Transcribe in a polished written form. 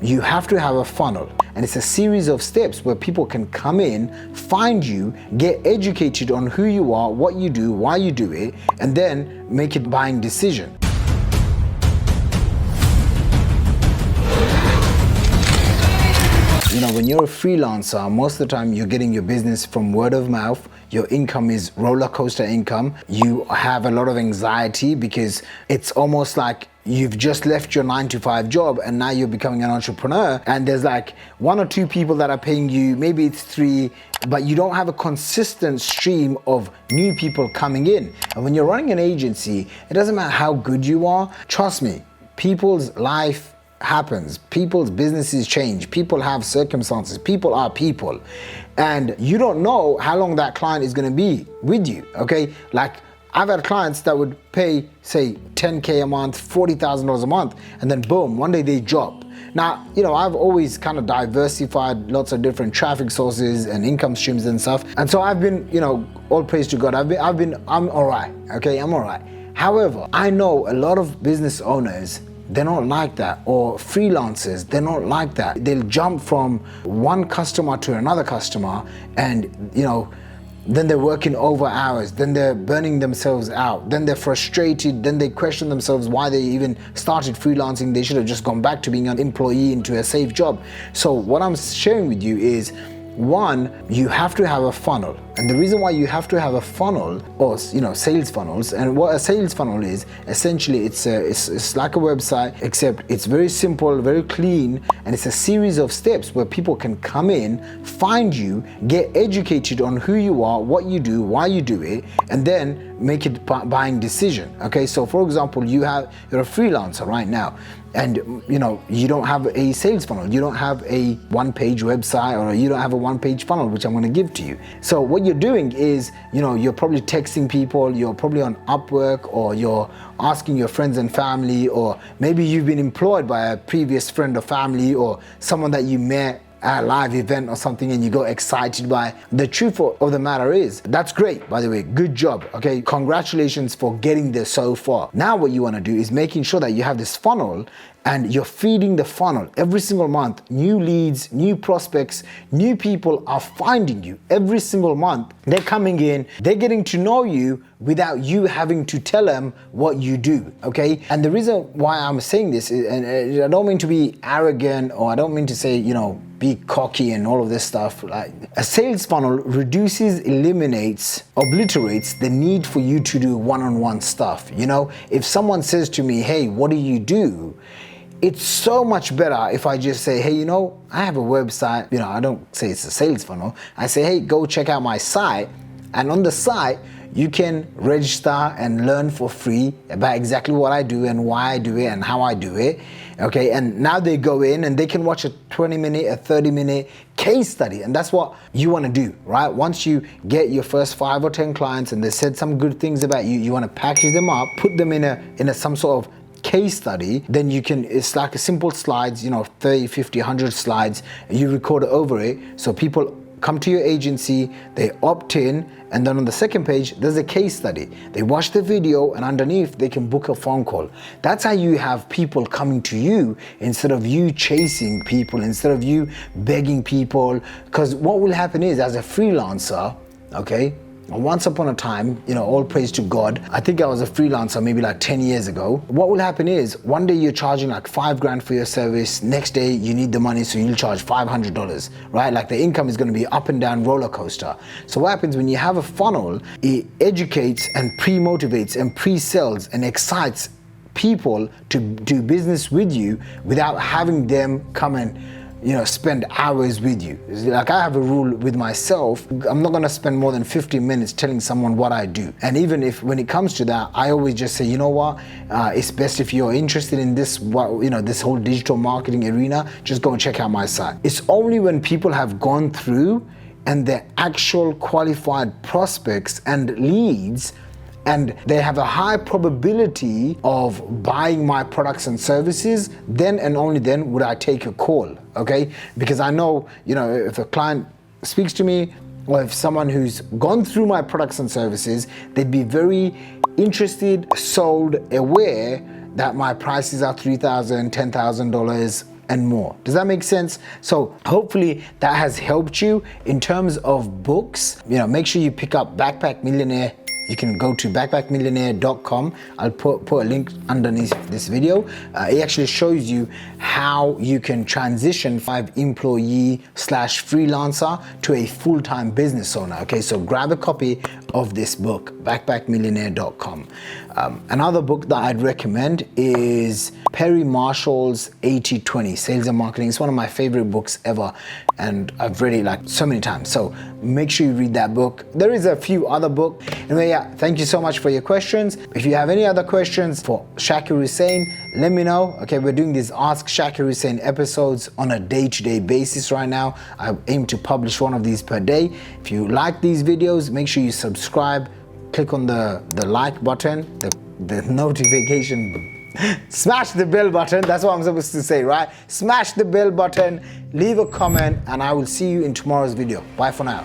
you have to have a funnel, and it's a series of steps where people can come in, find you, get educated on who you are, what you do, why you do it, and then make a buying decision. You know, when you're a freelancer, most of the time you're getting your business from word of mouth. Your income is roller coaster income. You have a lot of anxiety because it's almost like you've just left your 9-to-5 job and now you're becoming an entrepreneur, and there's like 1 or 2 people that are paying you, maybe it's 3, but you don't have a consistent stream of new people coming in. And when you're running an agency, it doesn't matter how good you are. Trust me, people's life happens, people's businesses change, people have circumstances, people are people, and you don't know how long that client is going to be with you. Okay, like I've had clients that would pay, say, $10K a month, $40,000 a month, and then boom, one day they drop. Now, you know, I've always kind of diversified lots of different traffic sources and income streams and stuff, and so I've been, you know, all praise to God, I'm all right. Okay, I'm all right. However, I know a lot of business owners, they're not like that, or freelancers, they're not like that. They'll jump from one customer to another customer, and you know, then they're working over hours, then they're burning themselves out, then they're frustrated, then they question themselves why they even started freelancing. They should have just gone back to being an employee into a safe job. So what I'm sharing with you is, 1, you have to have a funnel. And the reason why you have to have a funnel, or you know, sales funnels, and what a sales funnel is, essentially it's like a website, except it's very simple, very clean, and it's a series of steps where people can come in, find you, get educated on who you are, what you do, why you do it, and then make a buying decision. Okay, so for example, you're a freelancer right now, and you know, you don't have a sales funnel, you don't have a one-page website, or you don't have a one-page funnel, which I'm going to give to you. So what you're doing is, you know, you're probably texting people, you're probably on Upwork, or you're asking your friends and family, or maybe you've been employed by a previous friend or family, or someone that you met at a live event or something and you got excited by. The truth of the matter is, that's great, by the way, good job, okay, congratulations for getting there so far. Now what you want to do is making sure that you have this funnel, and you're feeding the funnel every single month. New leads, new prospects, new people are finding you every single month. They're coming in, they're getting to know you without you having to tell them what you do, okay? And the reason why I'm saying this is, and I don't mean to be arrogant, or I don't mean to say, you know, be cocky and all of this stuff. Like, a sales funnel reduces, eliminates, obliterates the need for you to do one-on-one stuff. You know, if someone says to me, hey, what do you do? It's so much better if I just say, hey, you know, I have a website. You know, I don't say it's a sales funnel. I say, hey, go check out my site. And on the site, you can register and learn for free about exactly what I do and why I do it and how I do it. Okay, and now they go in and they can watch a 20-minute, a 30-minute case study. And that's what you want to do, right? Once you get your first 5 or 10 clients and they said some good things about you, you want to package them up, put them in a some sort of case study. Then you can, it's like a simple slides, you know, 30, 50, 100 slides, and you record over it. So people come to your agency, they opt in, and then on the second page, there's a case study. They watch the video, and underneath, they can book a phone call. That's how you have people coming to you instead of you chasing people, instead of you begging people. Because what will happen is, as a freelancer, okay, once upon a time, you know, all praise to God, I think I was a freelancer maybe like 10 years ago. What will happen is, one day you're charging like $5,000 for your service, next day you need the money, so you'll charge $500, right? Like the income is going to be up and down roller coaster. So what happens when you have a funnel, it educates and pre-motivates and pre-sells and excites people to do business with you without having them come and, you know, spend hours with you. Like, I have a rule with myself, I'm not gonna spend more than 15 minutes telling someone what I do. And even if, when it comes to that, I always just say, you know what, it's best if you're interested in this, you know, this whole digital marketing arena, just go and check out my site. It's only when people have gone through and they're actual qualified prospects and leads, and they have a high probability of buying my products and services, then and only then would I take a call, okay? Because I know, you know, if a client speaks to me, or if someone who's gone through my products and services, they'd be very interested, sold, aware that my prices are $3,000, $10,000, and more. Does that make sense? So hopefully that has helped you. In terms of books, make sure you pick up Backpack Millionaire. You can go to backpackmillionaire.com. I'll put a link underneath this video. It actually shows you how you can transition 5 employee/freelancer to a full-time business owner. Okay, so grab a copy of this book, backpackmillionaire.com. Another book that I'd recommend is Perry Marshall's 80/20 Sales and Marketing. It's one of my favorite books ever, and I've read it like so many times. So make sure you read that book. There is a few other books. Anyway, yeah, thank you so much for your questions. If you have any other questions for Shakir Hussain, let me know. Okay, we're doing these Ask Shakir Hussain episodes on a day-to-day basis right now. I aim to publish one of these per day. If you like these videos, make sure you subscribe. Click on the like button, the notification, smash the bell button. That's what I'm supposed to say, right? Smash the bell button, leave a comment, and I will see you in tomorrow's video. Bye for now.